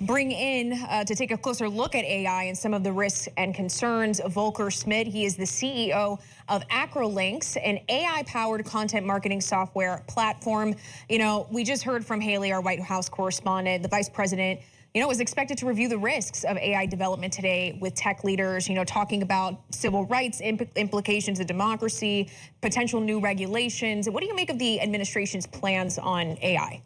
bring in to take a closer look at AI and some of the risks and concerns Volker Smid. He is the CEO of Acrolinx, an AI-powered content marketing software platform. You know, we just heard from Haley, our White House correspondent, the vice president, was expected to review the risks of AI development today with tech leaders, talking about civil rights implications of democracy, potential new regulations. What do you make of the administration's plans on AI?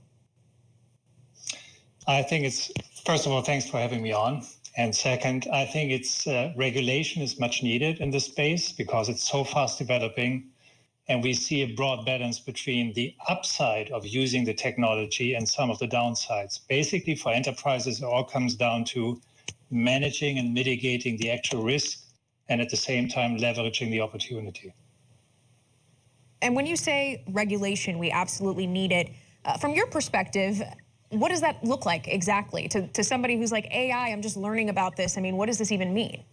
I think it's, first of all, thanks for having me on. And second, I think it's regulation is much needed in this space because it's so fast developing. And we see a broad balance between the upside of using the technology and some of the downsides. Basically, for enterprises, it all comes down to managing and mitigating the actual risk and at the same time leveraging the opportunity. And when you say regulation, we absolutely need it. From your perspective, what does that look like exactly to somebody who's like, AI, I'm just learning about this. I mean, what does this even mean?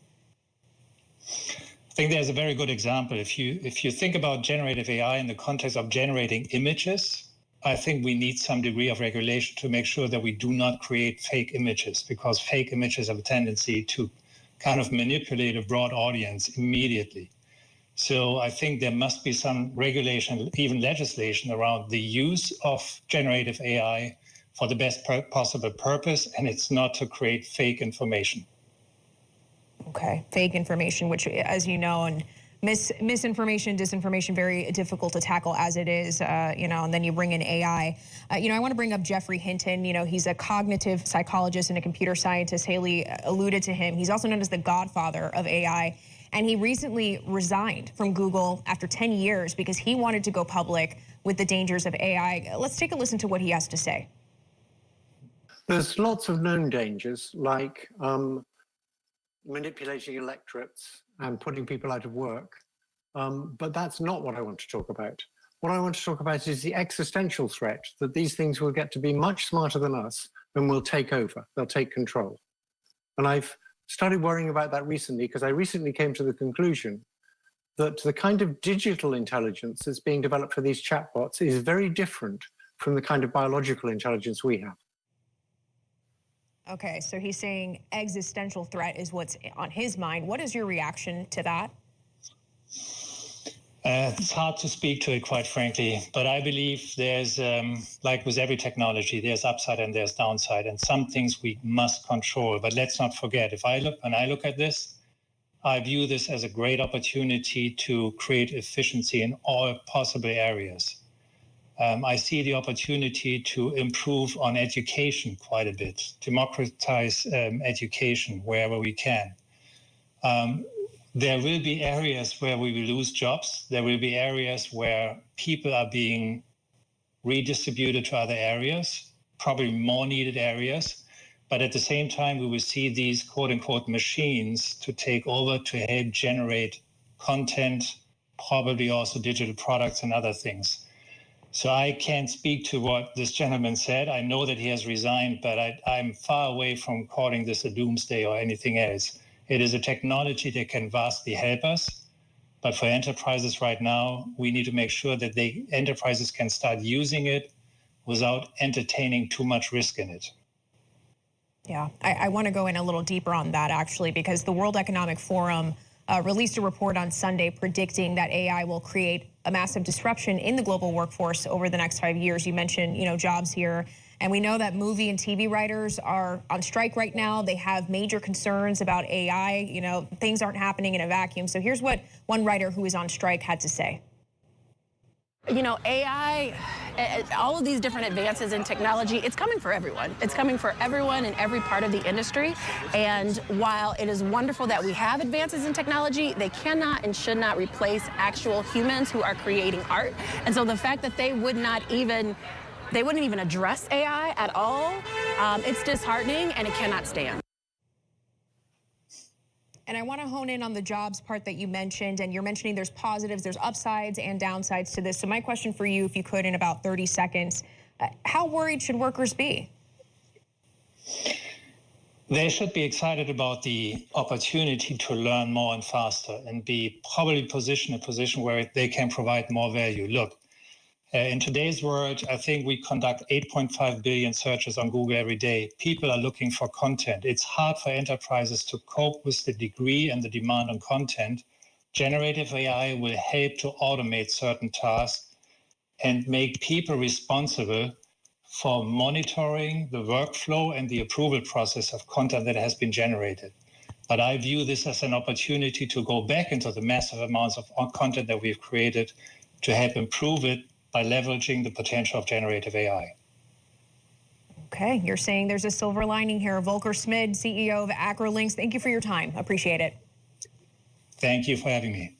I think there's a very good example. If you think about generative AI in the context of generating images, I think we need some degree of regulation to make sure that we do not create fake images, because fake images have a tendency to kind of manipulate a broad audience immediately. So I think there must be some regulation, even legislation, around the use of generative AI for the best possible purpose, and it's not to create fake information. Okay, fake information, which, as you know, and misinformation, disinformation, very difficult to tackle as it is, and then you bring in AI. I want to bring up Jeffrey Hinton. He's a cognitive psychologist and a computer scientist. Haley alluded to him. He's also known as the godfather of AI, and he recently resigned from Google after 10 years because he wanted to go public with the dangers of AI. Let's take a listen to what he has to say. There's lots of known dangers, like manipulating electorates and putting people out of work. But that's not what I want to talk about. What I want to talk about is the existential threat that these things will get to be much smarter than us and will take over. They'll take control. And I've started worrying about that recently because I recently came to the conclusion that the kind of digital intelligence that's being developed for these chatbots is very different from the kind of biological intelligence we have. Okay, so he's saying existential threat is what's on his mind. What is your reaction to that? It's hard to speak to it, quite frankly, but I believe there's, like with every technology, there's upside and there's downside, and some things we must control. But let's not forget, when I look at this, I view this as a great opportunity to create efficiency in all possible areas. I see the opportunity to improve on education quite a bit, democratize education wherever we can. There will be areas where we will lose jobs. There will be areas where people are being redistributed to other areas, probably more needed areas. But at the same time, we will see these quote unquote machines to take over to help generate content, probably also digital products and other things. So I can't speak to what this gentleman said. I know that he has resigned, but I'm far away from calling this a doomsday or anything else. It is a technology that can vastly help us. But for enterprises right now, we need to make sure that enterprises can start using it without entertaining too much risk in it. Yeah, I want to go in a little deeper on that, actually, because the World Economic Forum released a report on Sunday predicting that AI will create a massive disruption in the global workforce over the next 5 years. You mentioned, jobs here, and we know that movie and TV writers are on strike right now. They have major concerns about AI. Things aren't happening in a vacuum. So here's what one writer who is on strike had to say. AI, all of these different advances in technology, it's coming for everyone. It's coming for everyone in every part of the industry. And while it is wonderful that we have advances in technology, they cannot and should not replace actual humans who are creating art. And so the fact that they wouldn't even address AI at all, it's disheartening and it cannot stand. And I want to hone in on the jobs part that you mentioned, and you're mentioning there's positives, there's upsides and downsides to this. So my question for you, if you could, in about 30 seconds, how worried should workers be? They should be excited about the opportunity to learn more and faster and be probably positioned in a position where they can provide more value. Look, In today's world, I think we conduct 8.5 billion searches on Google every day. People are looking for content. It's hard for enterprises to cope with the degree and the demand on content. Generative AI will help to automate certain tasks and make people responsible for monitoring the workflow and the approval process of content that has been generated. But I view this as an opportunity to go back into the massive amounts of content that we've created to help improve it by leveraging the potential of generative AI. Okay, you're saying there's a silver lining here. Volker Smid, CEO of Acrolinx, thank you for your time. Appreciate it. Thank you for having me.